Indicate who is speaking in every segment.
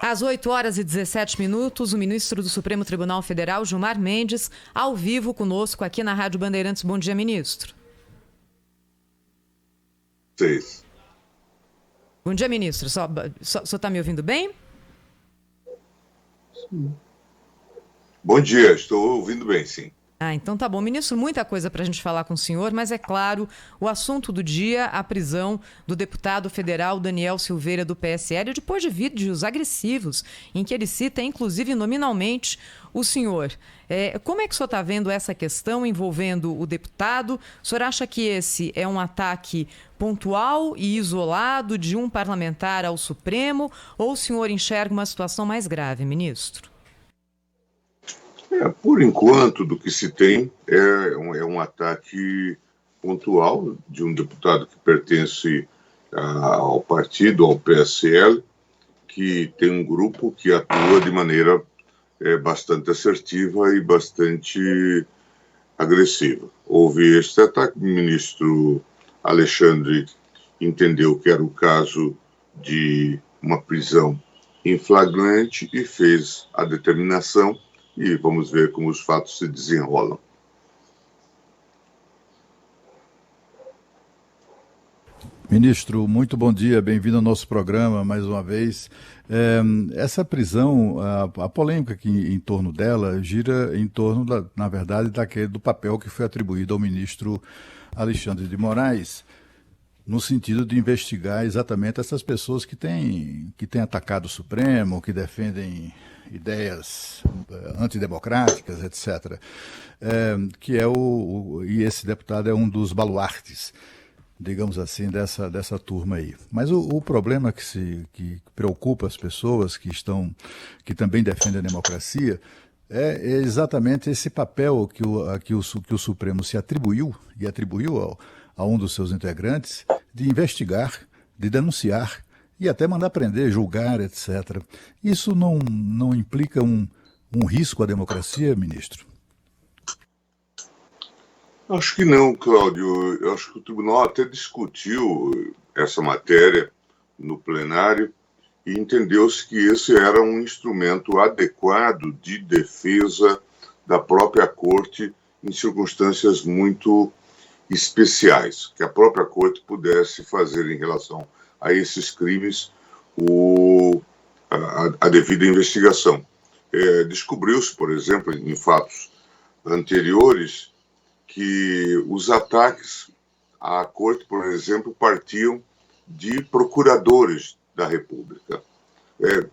Speaker 1: Às 8h17, o ministro do Supremo Tribunal Federal, Gilmar Mendes, ao vivo conosco aqui na Rádio Bandeirantes. Bom dia, ministro.
Speaker 2: Sim.
Speaker 1: Bom dia, ministro. O senhor está me ouvindo bem?
Speaker 2: Sim. Bom dia, estou ouvindo bem, sim.
Speaker 1: Então tá bom. Ministro, muita coisa para a gente falar com o senhor, mas é claro, o assunto do dia, a prisão do deputado federal Daniel Silveira, do PSL, depois de vídeos agressivos, em que ele cita, inclusive, nominalmente, o senhor. Como é que o senhor está vendo essa questão envolvendo o deputado? O senhor acha que esse é um ataque pontual e isolado de um parlamentar ao Supremo, ou o senhor enxerga uma situação mais grave, ministro?
Speaker 2: Por enquanto, do que se tem, é um ataque pontual de um deputado que pertence ao partido, ao PSL, que tem um grupo que atua de maneira bastante assertiva e bastante agressiva. Houve este ataque, o ministro Alexandre entendeu que era o caso de uma prisão em flagrante e fez a determinação. E vamos ver como os fatos se desenrolam.
Speaker 3: Ministro, muito bom dia, bem-vindo ao nosso programa mais uma vez. Essa prisão, a polêmica aqui em torno dela gira em torno, na verdade, do papel que foi atribuído ao ministro Alexandre de Moraes, no sentido de investigar exatamente essas pessoas que têm atacado o Supremo, que defendem ideias antidemocráticas, etc. E esse deputado é um dos baluartes, digamos assim, dessa turma aí. Mas o problema que preocupa as pessoas que também defendem a democracia é exatamente esse papel que o Supremo se atribuiu a um dos seus integrantes de investigar, de denunciar e até mandar prender, julgar, etc. Isso não implica um risco à democracia, ministro?
Speaker 2: Acho que não, Cláudio. Eu acho que o tribunal até discutiu essa matéria no plenário e entendeu-se que esse era um instrumento adequado de defesa da própria corte em circunstâncias muito especiais, que a própria corte pudesse fazer em relação a esses crimes a devida investigação. Descobriu-se, por exemplo, em fatos anteriores, que os ataques à corte, por exemplo, partiam de procuradores da República.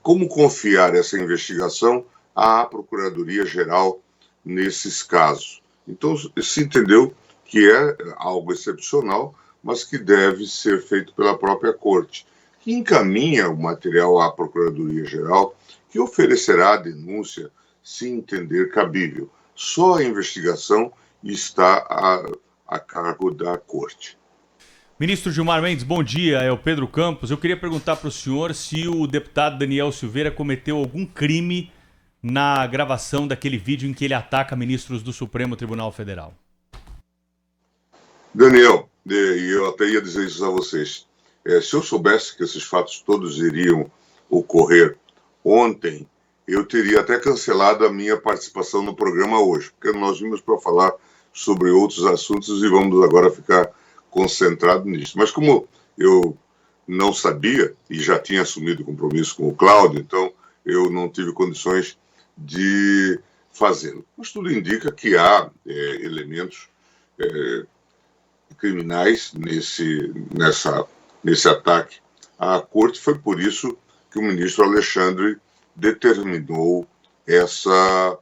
Speaker 2: Como confiar essa investigação à Procuradoria-Geral nesses casos? Então, se entendeu que é algo excepcional, mas que deve ser feito pela própria Corte, que encaminha o material à Procuradoria-Geral, que oferecerá a denúncia se entender cabível. Só a investigação está a cargo da Corte.
Speaker 4: Ministro Gilmar Mendes, bom dia, é o Pedro Campos. Eu queria perguntar para o senhor se o deputado Daniel Silveira cometeu algum crime na gravação daquele vídeo em que ele ataca ministros do Supremo Tribunal Federal.
Speaker 2: Daniel, e eu até ia dizer isso a vocês, se eu soubesse que esses fatos todos iriam ocorrer ontem, eu teria até cancelado a minha participação no programa hoje, porque nós vimos para falar sobre outros assuntos e vamos agora ficar concentrados nisso. Mas como eu não sabia e já tinha assumido compromisso com o Cláudio, então eu não tive condições de fazê-lo. Mas tudo indica que há elementos criminais nesse ataque à corte. Foi por isso que o ministro Alexandre determinou essa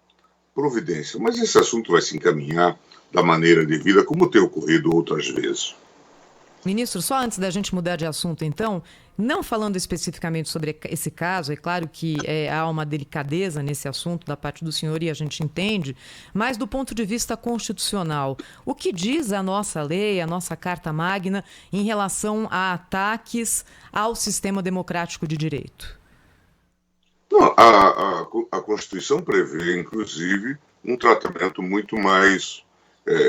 Speaker 2: providência. Mas esse assunto vai se encaminhar da maneira devida, como tem ocorrido outras vezes.
Speaker 1: Ministro, só antes da gente mudar de assunto, então, não falando especificamente sobre esse caso, é claro que há uma delicadeza nesse assunto da parte do senhor e a gente entende, mas do ponto de vista constitucional, o que diz a nossa lei, a nossa Carta Magna, em relação a ataques ao sistema democrático de direito?
Speaker 2: Não, a Constituição prevê, inclusive, um tratamento muito mais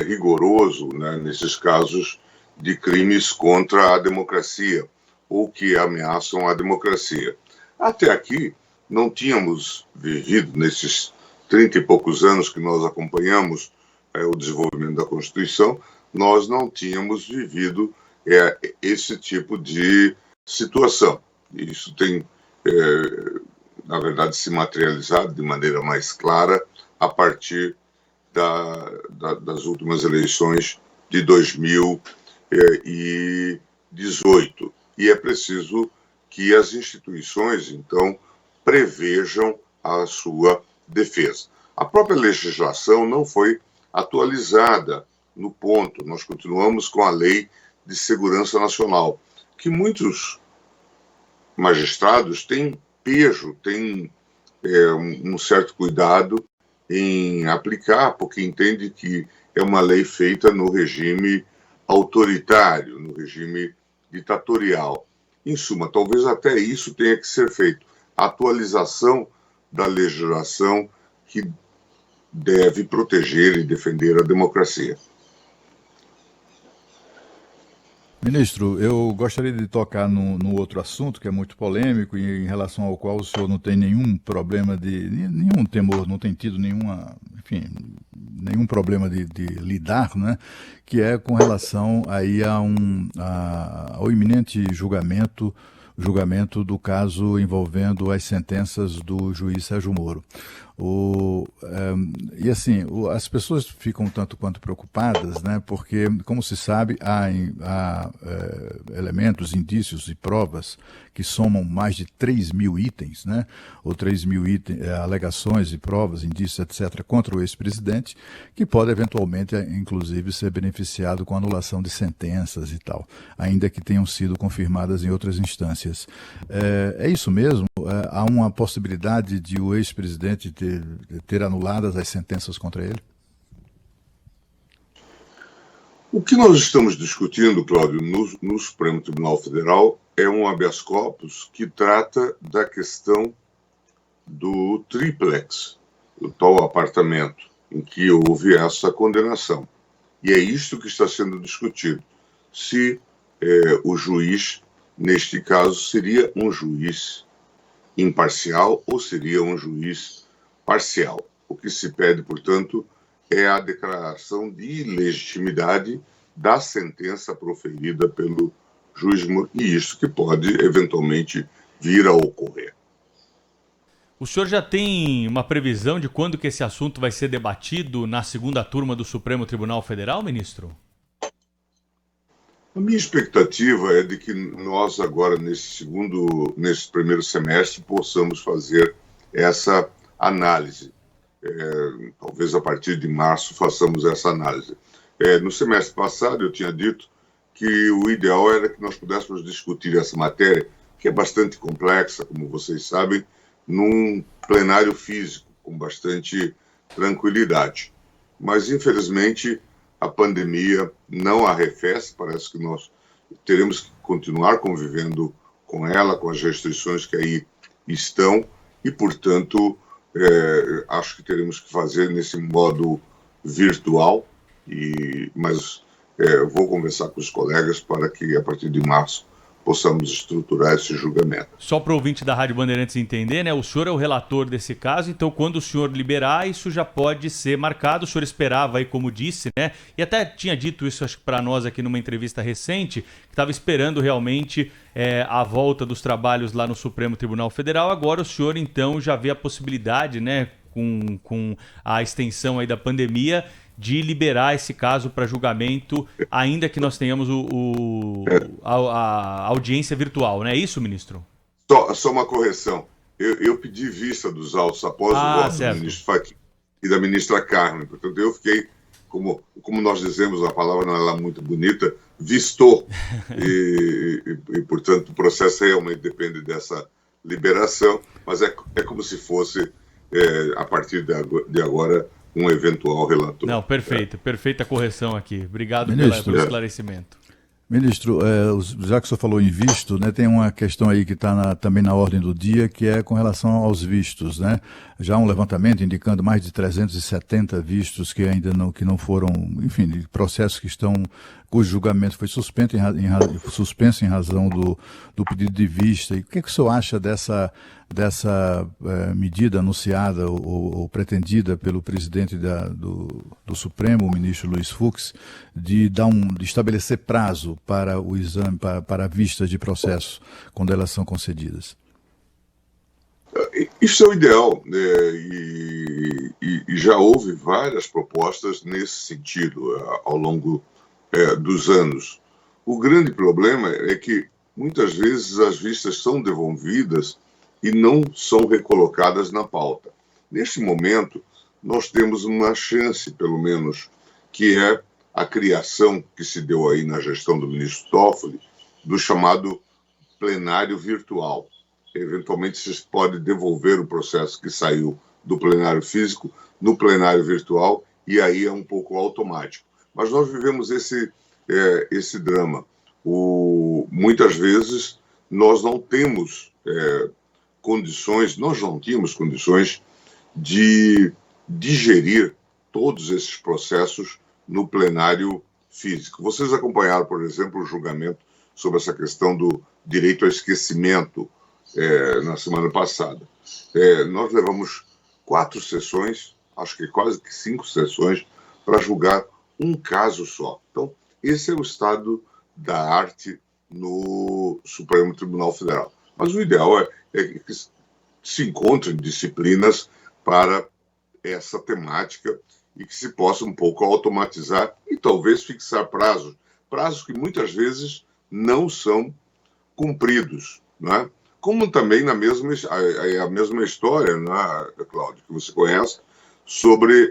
Speaker 2: rigoroso, né, nesses casos de crimes contra a democracia ou que ameaçam a democracia. Até aqui, não tínhamos vivido, nesses 30 e poucos anos que nós acompanhamos o desenvolvimento da Constituição, nós não tínhamos vivido esse tipo de situação. Isso tem, na verdade, se materializado de maneira mais clara a partir das últimas eleições de 2018. E é preciso que as instituições, então, prevejam a sua defesa. A própria legislação não foi atualizada no ponto. Nós continuamos com a Lei de Segurança Nacional, que muitos magistrados têm pejo, têm um certo cuidado em aplicar, porque entende que é uma lei feita no regime autoritário, no regime ditatorial. Em suma, talvez até isso tenha que ser feito. A atualização da legislação que deve proteger e defender a democracia.
Speaker 3: Ministro, eu gostaria de tocar no outro assunto que é muito polêmico e em relação ao qual o senhor não tem nenhum problema nenhum temor, não tem tido nenhum problema de lidar, né? Que é com relação aí ao iminente julgamento do caso envolvendo as sentenças do juiz Sérgio Moro. E assim, as pessoas ficam tanto quanto preocupadas, né? Porque, como se sabe, há elementos, indícios e provas que somam mais de 3.000 itens, né? Ou 3.000 itens, alegações e provas, indícios, etc., contra o ex-presidente, que pode eventualmente, inclusive, ser beneficiado com anulação de sentenças e tal, ainda que tenham sido confirmadas em outras instâncias. É isso mesmo? Há uma possibilidade de o ex-presidente ter anuladas as sentenças contra ele?
Speaker 2: O que nós estamos discutindo, Cláudio, no Supremo Tribunal Federal é um habeas corpus que trata da questão do triplex, o tal apartamento em que houve essa condenação. E é isto que está sendo discutido. Se o juiz, neste caso, seria um juiz imparcial ou seria um juiz parcial. O que se pede, portanto, é a declaração de ilegitimidade da sentença proferida pelo juiz Moro, e isso que pode, eventualmente, vir a ocorrer.
Speaker 4: O senhor já tem uma previsão de quando que esse assunto vai ser debatido na segunda turma do Supremo Tribunal Federal, ministro?
Speaker 2: A minha expectativa é de que nós agora, nesse primeiro semestre, possamos fazer essa análise. Talvez a partir de março façamos essa análise. No semestre passado eu tinha dito que o ideal era que nós pudéssemos discutir essa matéria, que é bastante complexa, como vocês sabem, num plenário físico, com bastante tranquilidade. Mas, infelizmente, a pandemia não arrefece, parece que nós teremos que continuar convivendo com ela, com as restrições que aí estão, e, portanto, acho que teremos que fazer nesse modo virtual, mas vou conversar com os colegas para que, a partir de março, possamos estruturar esse julgamento.
Speaker 4: Só para o ouvinte da Rádio Bandeirantes entender, né? O senhor é o relator desse caso, então quando o senhor liberar, isso já pode ser marcado. O senhor esperava aí, como disse, né? E até tinha dito isso, acho que para nós aqui numa entrevista recente, que estava esperando realmente a volta dos trabalhos lá no Supremo Tribunal Federal. Agora o senhor, então, já vê a possibilidade, né? Com a extensão aí da pandemia, de liberar esse caso para julgamento, ainda que nós tenhamos a audiência virtual, não é isso, ministro?
Speaker 2: Só uma correção. Eu pedi vista dos autos após o voto do ministro Fachin e da ministra Carmen. Portanto, eu fiquei, como nós dizemos, a palavra não é lá muito bonita, vistou. E, portanto, o processo realmente depende dessa liberação, mas é como se fosse, a partir de agora, um eventual relator.
Speaker 4: Não, perfeita correção aqui. Obrigado pelo esclarecimento.
Speaker 3: Ministro, já que o senhor falou em visto, né, tem uma questão aí que está também na ordem do dia, que é com relação aos vistos, né? Já há um levantamento indicando mais de 370 vistos que ainda não foram, enfim, processos que estão cujo julgamento foi suspenso em razão do pedido de vista. E o que o senhor acha dessa medida anunciada ou pretendida pelo presidente do Supremo, o ministro Luiz Fux, de estabelecer prazo para o exame, para a vista de processos quando elas são concedidas?
Speaker 2: Isso é o ideal, né? E já houve várias propostas nesse sentido ao longo dos anos. O grande problema é que muitas vezes as vistas são devolvidas e não são recolocadas na pauta. Neste momento, nós temos uma chance, pelo menos, que é a criação que se deu aí na gestão do ministro Toffoli, do chamado plenário virtual. Eventualmente, se pode devolver o processo que saiu do plenário físico no plenário virtual, e aí é um pouco automático. Mas nós vivemos esse drama. Muitas vezes nós não temos nós não tínhamos condições de digerir todos esses processos no plenário físico. Vocês acompanharam, por exemplo, o julgamento sobre essa questão do direito ao esquecimento na semana passada. Nós levamos 4 sessões, acho que quase que 5 sessões, para julgar um caso só. Então, esse é o estado da arte no Supremo Tribunal Federal. Mas o ideal é que se encontrem disciplinas para essa temática e que se possa um pouco automatizar e talvez fixar prazos que muitas vezes não são cumpridos, não é? Como também a mesma história, né, Cláudio, que você conhece, sobre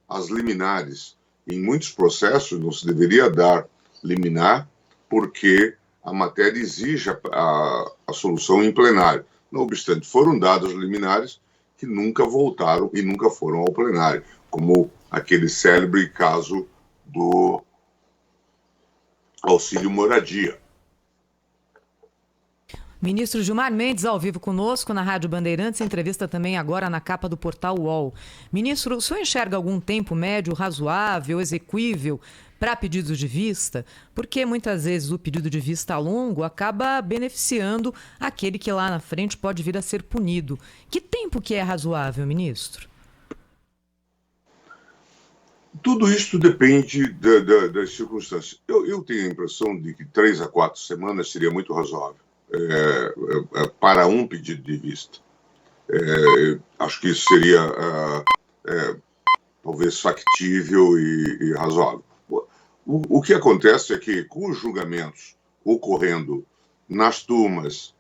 Speaker 2: as liminares. Em muitos processos não se deveria dar liminar porque a matéria exige a solução em plenário. Não obstante, foram dados liminares que nunca voltaram e nunca foram ao plenário, como aquele célebre caso do auxílio moradia.
Speaker 1: Ministro Gilmar Mendes, ao vivo conosco na Rádio Bandeirantes, entrevista também agora na capa do portal UOL. Ministro, o senhor enxerga algum tempo médio razoável, exequível, para pedidos de vista? Porque muitas vezes o pedido de vista longo acaba beneficiando aquele que lá na frente pode vir a ser punido. Que tempo que é razoável, ministro?
Speaker 2: Tudo isso depende das circunstâncias. Eu tenho a impressão de que 3 a 4 semanas seria muito razoável. Para um pedido de vista. Acho que isso seria talvez factível e razoável. O que acontece é que, com os julgamentos ocorrendo nas turmas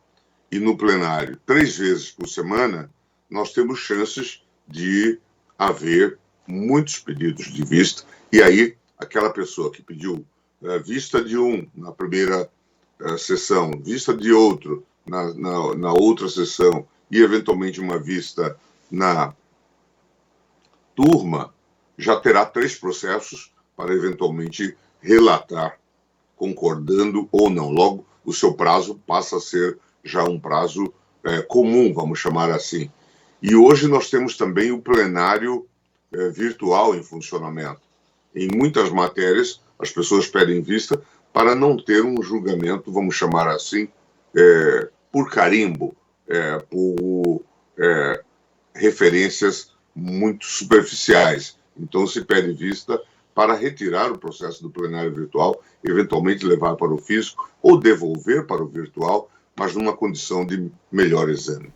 Speaker 2: e no plenário 3 vezes por semana, nós temos chances de haver muitos pedidos de vista, e aí aquela pessoa que pediu vista de um na primeira sessão, vista de outro na outra sessão e eventualmente uma vista na turma, já terá 3 processos para eventualmente relatar, concordando ou não. Logo, o seu prazo passa a ser já um prazo comum, vamos chamar assim. E hoje nós temos também o plenário virtual em funcionamento. Em muitas matérias, as pessoas pedem vista para não ter um julgamento, vamos chamar assim, por carimbo, por referências muito superficiais. Então, se pede vista para retirar o processo do plenário virtual, eventualmente levar para o físico ou devolver para o virtual, mas numa condição de melhor exame.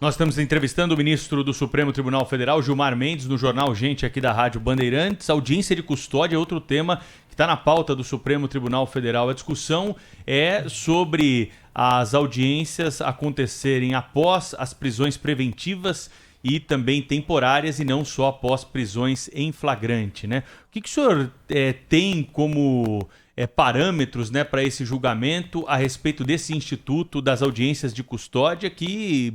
Speaker 4: Nós estamos entrevistando o ministro do Supremo Tribunal Federal, Gilmar Mendes, no Jornal Gente aqui da Rádio Bandeirantes. Audiência de custódia é outro tema que está na pauta do Supremo Tribunal Federal. A discussão é sobre as audiências acontecerem após as prisões preventivas e também temporárias e não só após prisões em flagrante, né? O que o senhor tem como parâmetros, né, para esse julgamento a respeito desse instituto das audiências de custódia que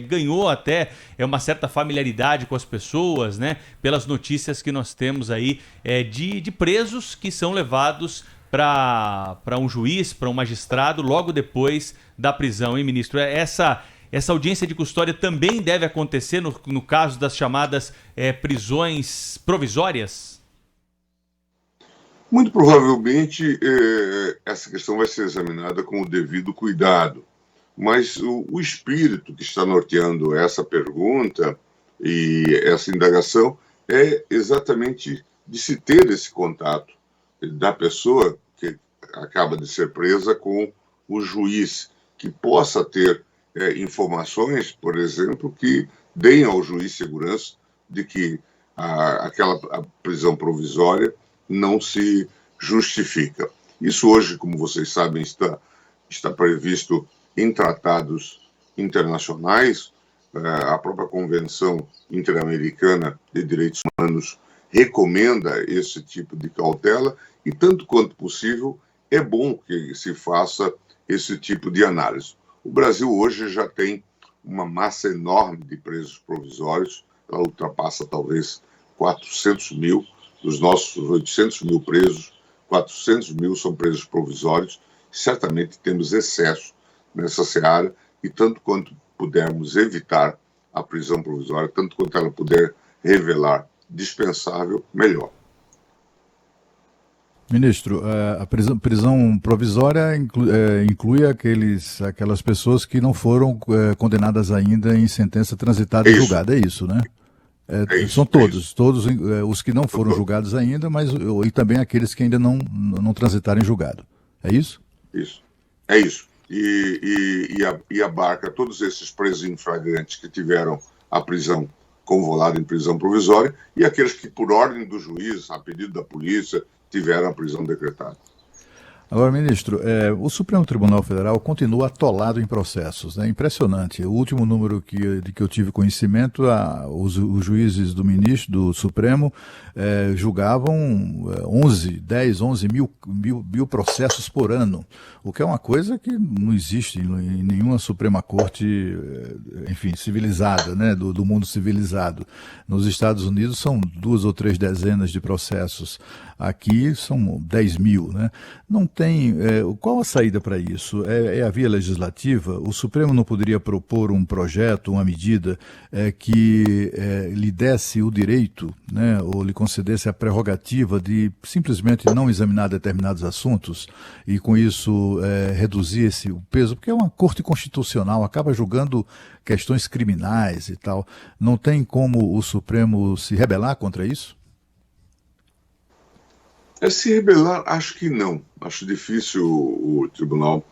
Speaker 4: ganhou até uma certa familiaridade com as pessoas, né, pelas notícias que nós temos aí de presos que são levados para um juiz, para um magistrado logo depois da prisão, hein, ministro? Essa audiência de custódia também deve acontecer no caso das chamadas prisões provisórias?
Speaker 2: Muito provavelmente essa questão vai ser examinada com o devido cuidado, mas o espírito que está norteando essa pergunta e essa indagação é exatamente de se ter esse contato da pessoa que acaba de ser presa com o juiz, que possa ter informações, por exemplo, que deem ao juiz segurança de que aquela prisão provisória não se justifica. Isso hoje, como vocês sabem, está previsto em tratados internacionais. A própria Convenção Interamericana de Direitos Humanos recomenda esse tipo de cautela e, tanto quanto possível, é bom que se faça esse tipo de análise. O Brasil hoje já tem uma massa enorme de presos provisórios, ela ultrapassa talvez 400 mil, dos nossos 800 mil presos, 400 mil são presos provisórios, certamente temos excesso nessa seara e tanto quanto pudermos evitar a prisão provisória, tanto quanto ela puder revelar dispensável, melhor.
Speaker 3: Ministro, a prisão provisória inclui aquelas pessoas que não foram condenadas ainda em sentença transitada e julgada, é isso, né? São todos os que não foram julgados ainda, mas e também aqueles que ainda não transitaram em julgado. É isso?
Speaker 2: Isso. É isso. E abarca todos esses presos em flagrante que tiveram a prisão convolada em prisão provisória e aqueles que, por ordem do juiz, a pedido da polícia, tiveram a prisão decretada.
Speaker 3: Agora, ministro, o Supremo Tribunal Federal continua atolado em processos. É impressionante. O último número de que eu tive conhecimento, os juízes do Supremo julgavam 11 mil processos por ano, o que é uma coisa que não existe em nenhuma Suprema Corte, enfim, civilizada, né, do mundo civilizado. Nos Estados Unidos são 2 ou 3 dezenas de processos. Aqui são 10 mil, né? Não tem. Qual a saída para isso? É a via legislativa? O Supremo não poderia propor um projeto, uma medida que lhe desse o direito, né, ou lhe concedesse a prerrogativa de simplesmente não examinar determinados assuntos e, com isso, reduzir o peso? Porque é uma corte constitucional, acaba julgando questões criminais e tal. Não tem como o Supremo se rebelar contra isso?
Speaker 2: Se rebelar, acho que não. Acho difícil o tribunal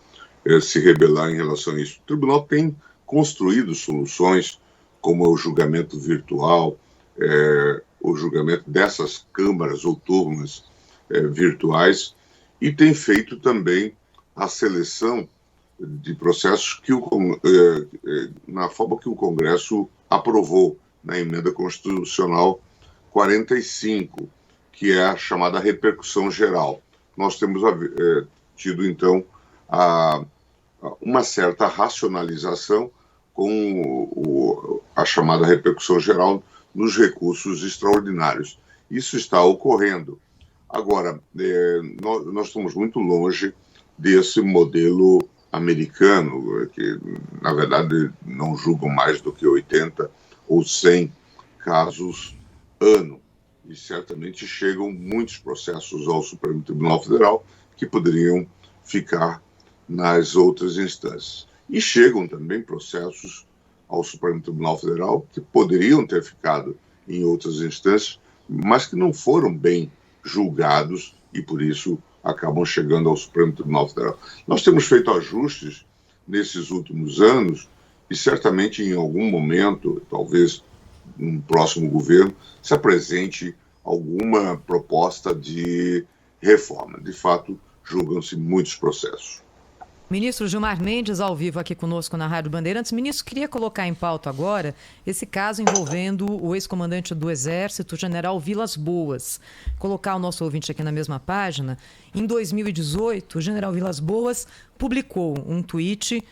Speaker 2: se rebelar em relação a isso. O tribunal tem construído soluções, como o julgamento virtual, o julgamento dessas câmaras ou turmas virtuais, e tem feito também a seleção de processos na forma que o Congresso aprovou na emenda constitucional 45, que é a chamada repercussão geral. Nós temos tido, então, uma certa racionalização com a chamada repercussão geral nos recursos extraordinários. Isso está ocorrendo. Agora, nós estamos muito longe desse modelo americano, que, na verdade, não julgam mais do que 80 ou 100 casos ano. E certamente chegam muitos processos ao Supremo Tribunal Federal que poderiam ficar nas outras instâncias. E chegam também processos ao Supremo Tribunal Federal que poderiam ter ficado em outras instâncias, mas que não foram bem julgados e, por isso, acabam chegando ao Supremo Tribunal Federal. Nós temos feito ajustes nesses últimos anos e certamente em algum momento, talvez um próximo governo, se apresente alguma proposta de reforma. De fato, julgam-se muitos processos.
Speaker 1: Ministro Gilmar Mendes, ao vivo aqui conosco na Rádio Bandeirantes. Ministro, queria colocar em pauta agora esse caso envolvendo o ex-comandante do Exército, general Vilas Boas. Colocar o nosso ouvinte aqui na mesma página. Em 2018, o general Vilas Boas publicou um tweet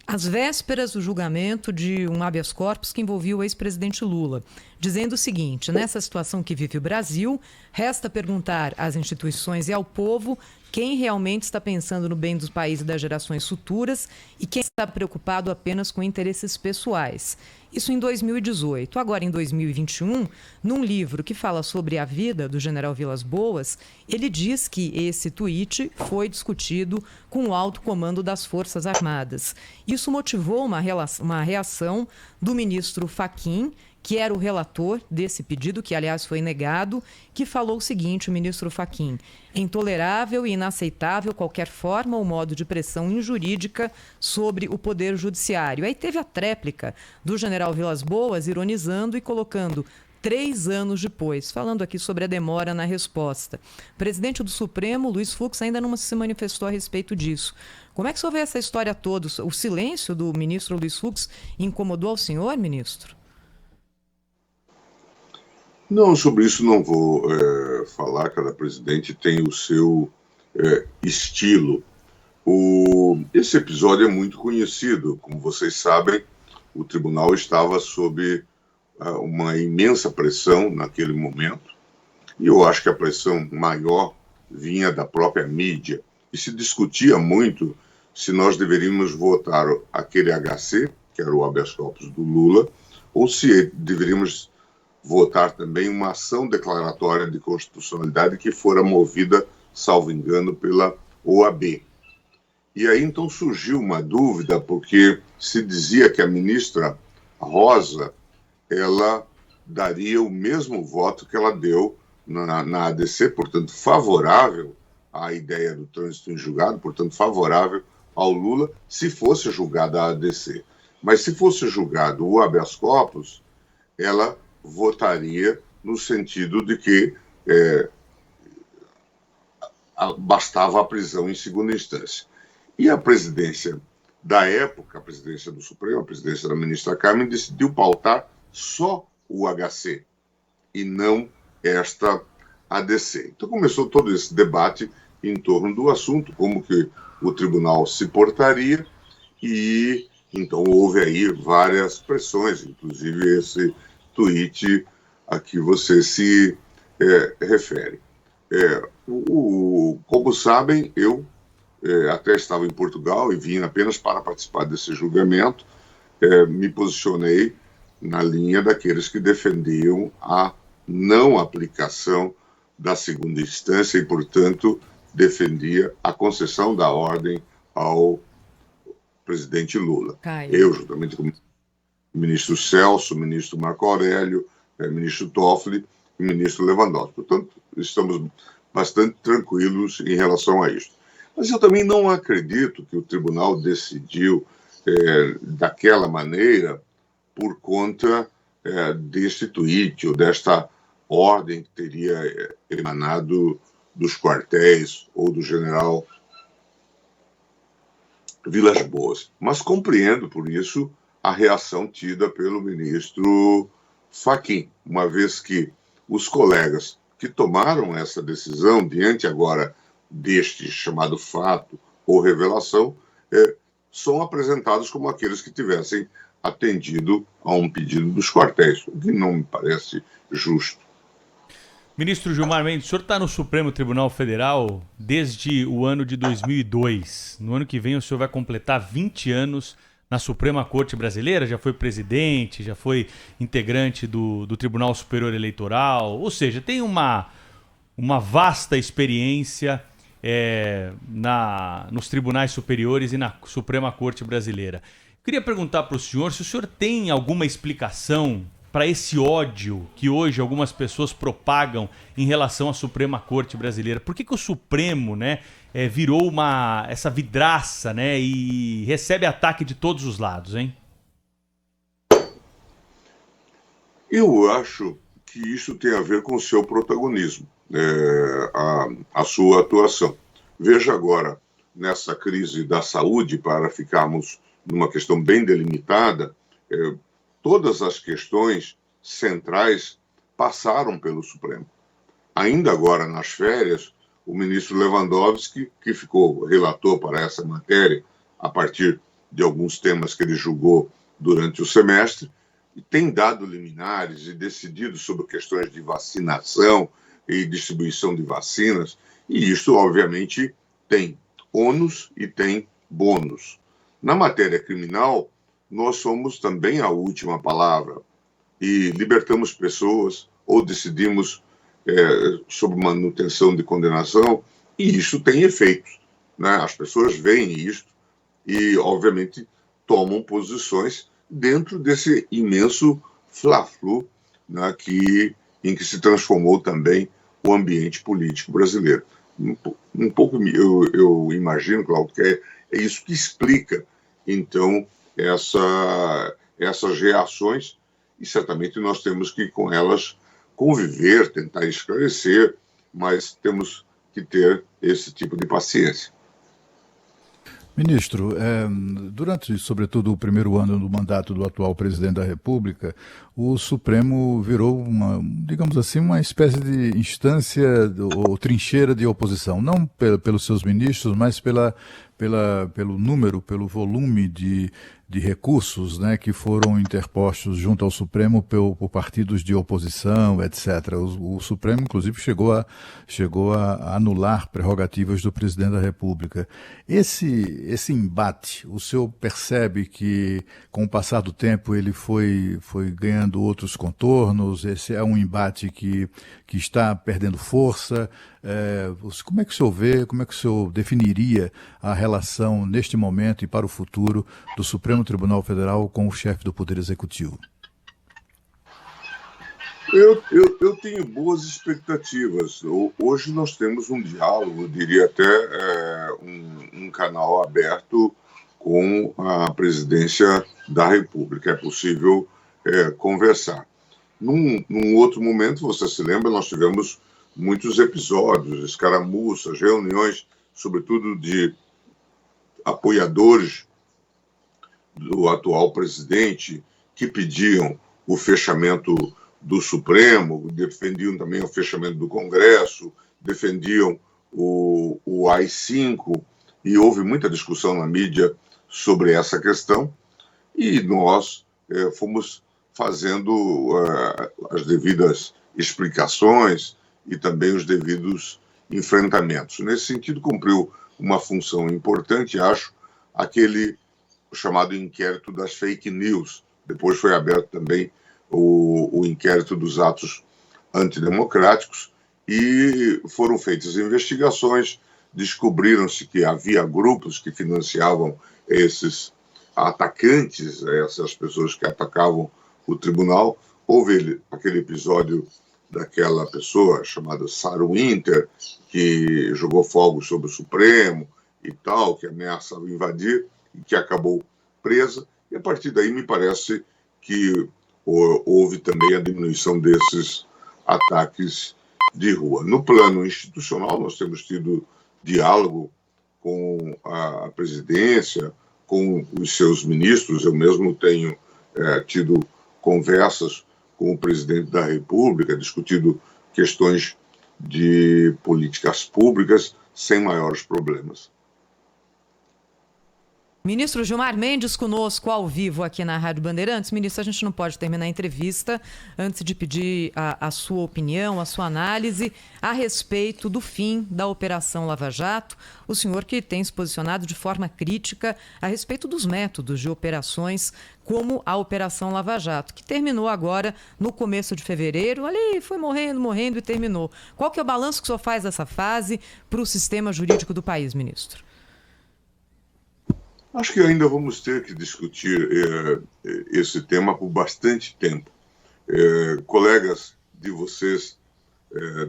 Speaker 1: às vésperas do julgamento de um habeas corpus que envolvia o ex-presidente Lula, dizendo o seguinte: nessa situação que vive o Brasil, resta perguntar às instituições e ao povo quem realmente está pensando no bem dos países e das gerações futuras e quem está preocupado apenas com interesses pessoais. Isso em 2018. Agora, em 2021, num livro que fala sobre a vida do general Vilas Boas, ele diz que esse tweet foi discutido com o alto comando das Forças Armadas. Isso motivou uma reação do ministro Fachin, que era o relator desse pedido, que aliás foi negado, que falou o seguinte, o ministro Fachin: é intolerável e inaceitável qualquer forma ou modo de pressão injurídica sobre o Poder Judiciário. Aí teve a tréplica do general Vilas Boas, ironizando e colocando 3 anos depois, falando aqui sobre a demora na resposta. O presidente do Supremo, Luiz Fux, ainda não se manifestou a respeito disso. Como é que o senhor vê essa história toda? O silêncio do ministro Luiz Fux incomodou ao senhor, ministro?
Speaker 2: Não, sobre isso não vou falar. Cada presidente tem o seu estilo. Esse episódio é muito conhecido. Como vocês sabem, o tribunal estava sob uma imensa pressão naquele momento, e eu acho que a pressão maior vinha da própria mídia. E se discutia muito se nós deveríamos votar aquele HC, que era o habeas corpus do Lula, ou se deveríamos votar também uma ação declaratória de constitucionalidade que fora movida, salvo engano, pela OAB. E aí então surgiu uma dúvida, porque se dizia que a ministra Rosa, ela daria o mesmo voto que ela deu na ADC, portanto favorável à ideia do trânsito em julgado, portanto favorável ao Lula, se fosse julgada a ADC. Mas se fosse julgado o habeas corpus, ela votaria no sentido de que bastava a prisão em segunda instância. E a presidência da época, a presidência do Supremo, a presidência da ministra Carmen, decidiu pautar só o HC e não esta ADC. Então começou todo esse debate em torno do assunto, como que o tribunal se portaria, e então houve aí várias pressões, inclusive esse tweet a que você se refere. Como sabem, eu até estava em Portugal e vim apenas para participar desse julgamento. Me posicionei na linha daqueles que defendiam a não aplicação da segunda instância e, portanto, defendia a concessão da ordem ao presidente Lula. Eu, juntamente com o ministro Celso, o ministro Marco Aurélio, o ministro Toffoli e o ministro Lewandowski. Portanto, estamos bastante tranquilos em relação a isso. Mas eu também não acredito que o tribunal decidiu daquela maneira por conta deste tweet ou desta ordem que teria emanado dos quartéis ou do general Vilas Boas. Mas compreendo, por isso, a reação tida pelo ministro Fachin, uma vez que os colegas que tomaram essa decisão, diante agora deste chamado fato ou revelação, são apresentados como aqueles que tivessem atendido a um pedido dos quartéis, o que não me parece justo.
Speaker 4: Ministro Gilmar Mendes, o senhor está no Supremo Tribunal Federal desde o ano de 2002. No ano que vem o senhor vai completar 20 anos na Suprema Corte Brasileira, já foi presidente, já foi integrante do Tribunal Superior Eleitoral, ou seja, tem uma vasta experiência nos tribunais superiores e na Suprema Corte Brasileira. Queria perguntar para o senhor se o senhor tem alguma explicação para esse ódio que hoje algumas pessoas propagam em relação à Suprema Corte Brasileira. Por que o Supremo, virou essa vidraça, e recebe ataque de todos os lados, hein?
Speaker 2: Eu acho que isso tem a ver com o seu protagonismo, a sua atuação. Veja agora, nessa crise da saúde, para ficarmos numa questão bem delimitada, todas as questões centrais passaram pelo Supremo. Ainda agora, nas férias, o ministro Lewandowski, que ficou relator para essa matéria, a partir de alguns temas que ele julgou durante o semestre, tem dado liminares e decidido sobre questões de vacinação e distribuição de vacinas, e isso, obviamente, tem ônus e tem bônus. Na matéria criminal, nós somos também a última palavra e libertamos pessoas ou decidimos sobre manutenção de condenação, e isso tem efeitos, né? As pessoas veem isso e, obviamente, tomam posições dentro desse imenso fla-flu, né, em que se transformou também o ambiente político brasileiro. Um pouco eu imagino, Cláudio, que é isso que explica, então, essas reações, e certamente nós temos que, com elas, conviver, tentar esclarecer, mas temos que ter esse tipo de paciência.
Speaker 3: Ministro, durante, sobretudo, o primeiro ano do mandato do atual presidente da República, o Supremo virou digamos assim, uma espécie de instância ou trincheira de oposição, não pelos seus ministros, mas pelo número, pelo volume de recursos, né, que foram interpostos junto ao Supremo por partidos de oposição, etc. O Supremo, inclusive, chegou a anular prerrogativas do presidente da República. Esse embate, o senhor percebe que, com o passar do tempo, ele foi ganhando outros contornos? Esse é um embate que está perdendo força? Como é que o senhor vê, como é que o senhor definiria a relação, neste momento e para o futuro, do Supremo Tribunal Federal com o chefe do Poder Executivo?
Speaker 2: Eu tenho boas expectativas. Hoje nós temos um diálogo, eu diria até um canal aberto com a presidência da República. É possível conversar. Num outro momento, você se lembra, nós tivemos muitos episódios, escaramuças, reuniões, sobretudo de apoiadores do atual presidente, que pediam o fechamento do Supremo, defendiam também o fechamento do Congresso, defendiam o AI-5, e houve muita discussão na mídia sobre essa questão, e nós fomos fazendo as devidas explicações e também os devidos enfrentamentos. Nesse sentido, cumpriu uma função importante, acho, aquele chamado inquérito das fake news. Depois foi aberto também o inquérito dos atos antidemocráticos e foram feitas investigações, descobriram-se que havia grupos que financiavam esses atacantes, essas pessoas que atacavam o tribunal. Houve aquele episódio daquela pessoa chamada Sarah Winter, que jogou fogo sobre o Supremo e tal, que ameaçava invadir e que acabou presa. E a partir daí me parece que houve também a diminuição desses ataques de rua. No plano institucional, nós temos tido diálogo com a presidência, com os seus ministros. Eu mesmo tenho tido conversas com o presidente da República, discutido questões de políticas públicas sem maiores problemas.
Speaker 1: Ministro Gilmar Mendes conosco ao vivo aqui na Rádio Bandeirantes. Ministro, a gente não pode terminar a entrevista antes de pedir a sua opinião, a sua análise a respeito do fim da Operação Lava Jato. O senhor que tem se posicionado de forma crítica a respeito dos métodos de operações como a Operação Lava Jato, que terminou agora no começo de fevereiro, ali foi morrendo e terminou. Qual que é o balanço que o senhor faz dessa fase para o sistema jurídico do país, ministro?
Speaker 2: Acho que ainda vamos ter que discutir esse tema por bastante tempo. Colegas de vocês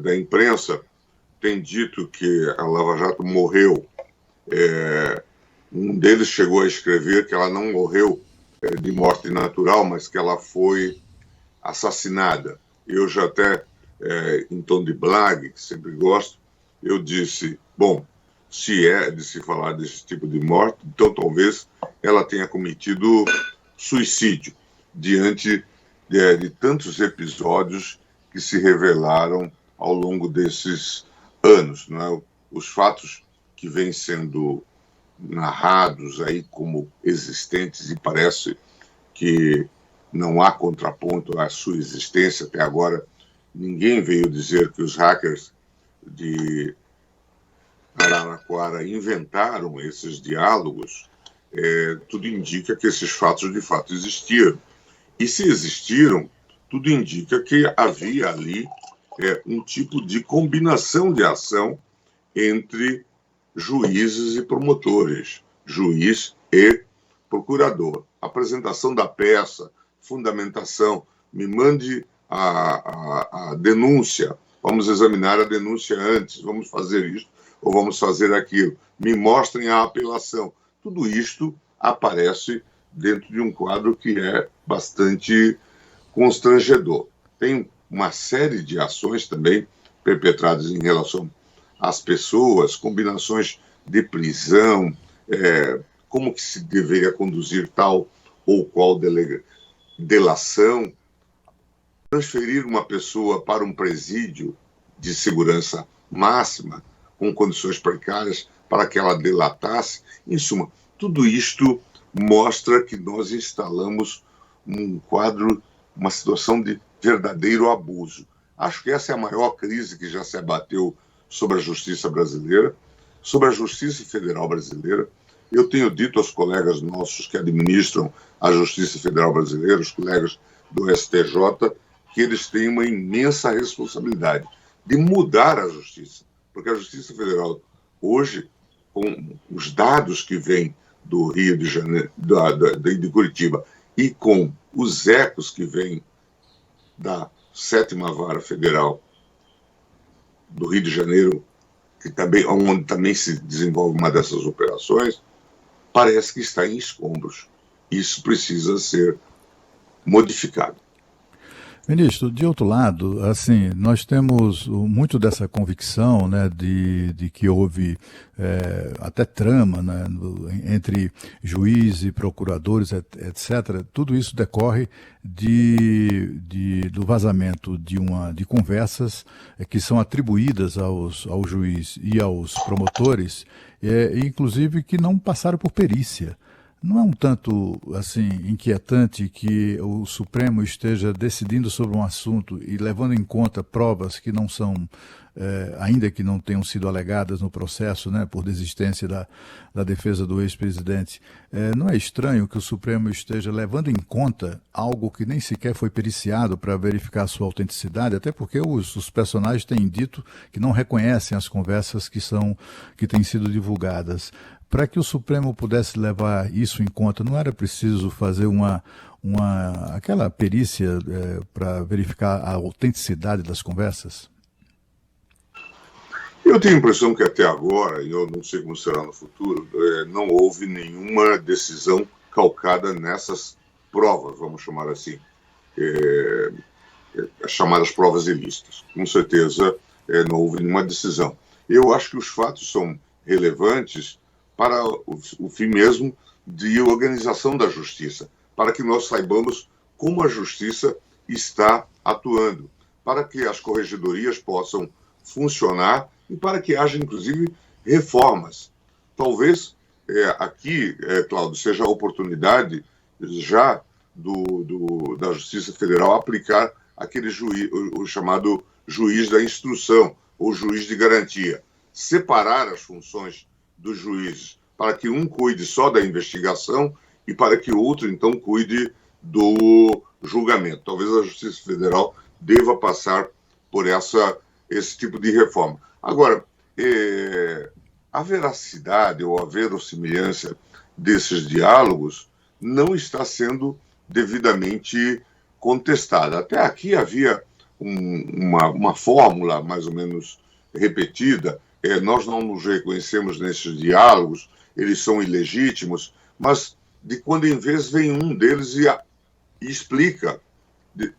Speaker 2: da imprensa têm dito que a Lava Jato morreu. Um deles chegou a escrever que ela não morreu de morte natural, mas que ela foi assassinada. Eu já até, em tom de blague, que sempre gosto, eu disse, bom, se é de se falar desse tipo de morte, então talvez ela tenha cometido suicídio diante de tantos episódios que se revelaram ao longo desses anos, não é? Os fatos que vêm sendo narrados aí como existentes, e parece que não há contraponto à sua existência até agora. Ninguém veio dizer que os hackers Araraquara inventaram esses diálogos, tudo indica que esses fatos de fato existiram. E se existiram, tudo indica que havia ali um tipo de combinação de ação entre juízes e promotores, juiz e procurador. Apresentação da peça, fundamentação, me mande a denúncia, vamos examinar a denúncia antes, vamos fazer isso ou vamos fazer aquilo, me mostrem a apelação. Tudo isto aparece dentro de um quadro que é bastante constrangedor. Tem uma série de ações também perpetradas em relação às pessoas, combinações de prisão, como que se deveria conduzir tal ou qual delação, transferir uma pessoa para um presídio de segurança máxima, com condições precárias, para que ela delatasse. Em suma, tudo isto mostra que nós instalamos um quadro, uma situação de verdadeiro abuso. Acho que essa é a maior crise que já se abateu sobre a justiça brasileira, sobre a Justiça Federal brasileira. Eu tenho dito aos colegas nossos que administram a Justiça Federal brasileira, os colegas do STJ, que eles têm uma imensa responsabilidade de mudar a justiça, porque a Justiça Federal hoje, com os dados que vêm do Rio de Janeiro, de Curitiba, e com os ecos que vêm da 7ª Vara Federal do Rio de Janeiro, onde também se desenvolve uma dessas operações, parece que está em escombros. Isso precisa ser modificado.
Speaker 3: Ministro, de outro lado, assim, nós temos muito dessa convicção, né, de que houve até trama, né, entre juiz e procuradores, etc. Tudo isso decorre do vazamento de conversas que são atribuídas ao juiz e aos promotores, inclusive que não passaram por perícia. Não é um tanto assim inquietante que o Supremo esteja decidindo sobre um assunto e levando em conta provas que não são, ainda que não tenham sido alegadas no processo, né, por desistência da defesa do ex-presidente? Não é estranho que o Supremo esteja levando em conta algo que nem sequer foi periciado para verificar a sua autenticidade, até porque os personagens têm dito que não reconhecem as conversas que têm sido divulgadas. Para que o Supremo pudesse levar isso em conta, não era preciso fazer aquela perícia para verificar a autenticidade das conversas?
Speaker 2: Eu tenho a impressão que até agora, e eu não sei como será no futuro, não houve nenhuma decisão calcada nessas provas, vamos chamar assim, as chamadas provas ilícitas. Com certeza não houve nenhuma decisão. Eu acho que os fatos são relevantes para o fim mesmo de organização da justiça, para que nós saibamos como a justiça está atuando, para que as corregedorias possam funcionar e para que haja, inclusive, reformas. Talvez aqui, Cláudio, seja a oportunidade já da Justiça Federal aplicar aquele o chamado juiz da instrução, ou juiz de garantia, separar as funções dos juízes, para que um cuide só da investigação e para que o outro, então, cuide do julgamento. Talvez a Justiça Federal deva passar por esse tipo de reforma. Agora, a veracidade ou a verossimilhança desses diálogos não está sendo devidamente contestada. Até aqui havia uma fórmula mais ou menos repetida. Nós não nos reconhecemos nesses diálogos, eles são ilegítimos, mas de quando em vez vem um deles e explica.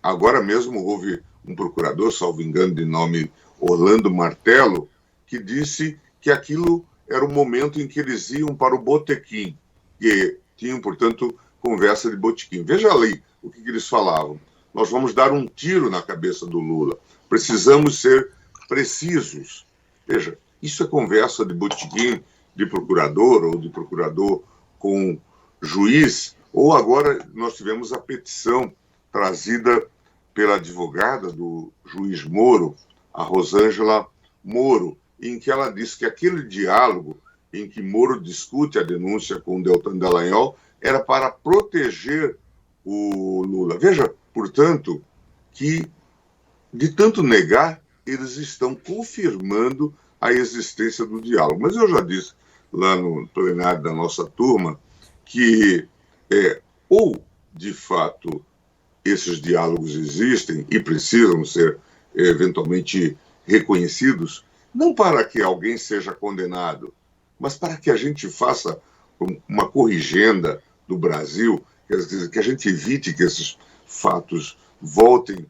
Speaker 2: Agora mesmo houve um procurador, salvo engano, de nome Orlando Martello, que disse que aquilo era o momento em que eles iam para o botequim, que tinham, portanto, conversa de botequim. Veja ali o que eles falavam. Nós vamos dar um tiro na cabeça do Lula. Precisamos ser precisos. Veja, isso é conversa de botequim, de procurador ou de procurador com juiz. Ou agora nós tivemos a petição trazida pela advogada do juiz Moro, a Rosângela Moro, em que ela disse que aquele diálogo em que Moro discute a denúncia com Deltan Dallagnol era para proteger o Lula. Veja, portanto, que de tanto negar, eles estão confirmando a existência do diálogo. Mas eu já disse lá no plenário da nossa turma que ou, de fato, esses diálogos existem e precisam ser eventualmente reconhecidos, não para que alguém seja condenado, mas para que a gente faça uma corrigenda do Brasil, que a gente evite que esses fatos voltem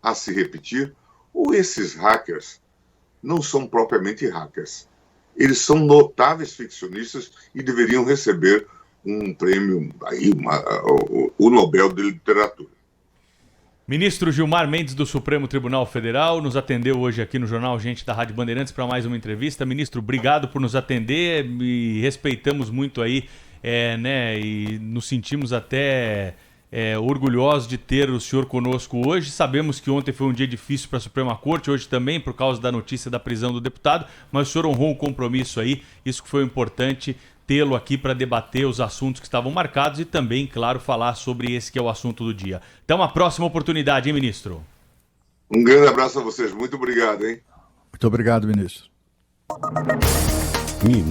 Speaker 2: a se repetir, ou esses hackers não são propriamente hackers. Eles são notáveis ficcionistas e deveriam receber um prêmio, aí, o Nobel de Literatura.
Speaker 4: Ministro Gilmar Mendes do Supremo Tribunal Federal nos atendeu hoje aqui no Jornal Gente da Rádio Bandeirantes para mais uma entrevista. Ministro, obrigado por nos atender e respeitamos muito aí, e nos sentimos até orgulhosos de ter o senhor conosco hoje. Sabemos que ontem foi um dia difícil para a Suprema Corte, hoje também por causa da notícia da prisão do deputado, mas o senhor honrou um compromisso aí, isso que foi importante, tê-lo aqui para debater os assuntos que estavam marcados e também, claro, falar sobre esse que é o assunto do dia. Até uma próxima oportunidade, hein, ministro?
Speaker 2: Um grande abraço a vocês. Muito obrigado, hein?
Speaker 3: Muito obrigado, ministro.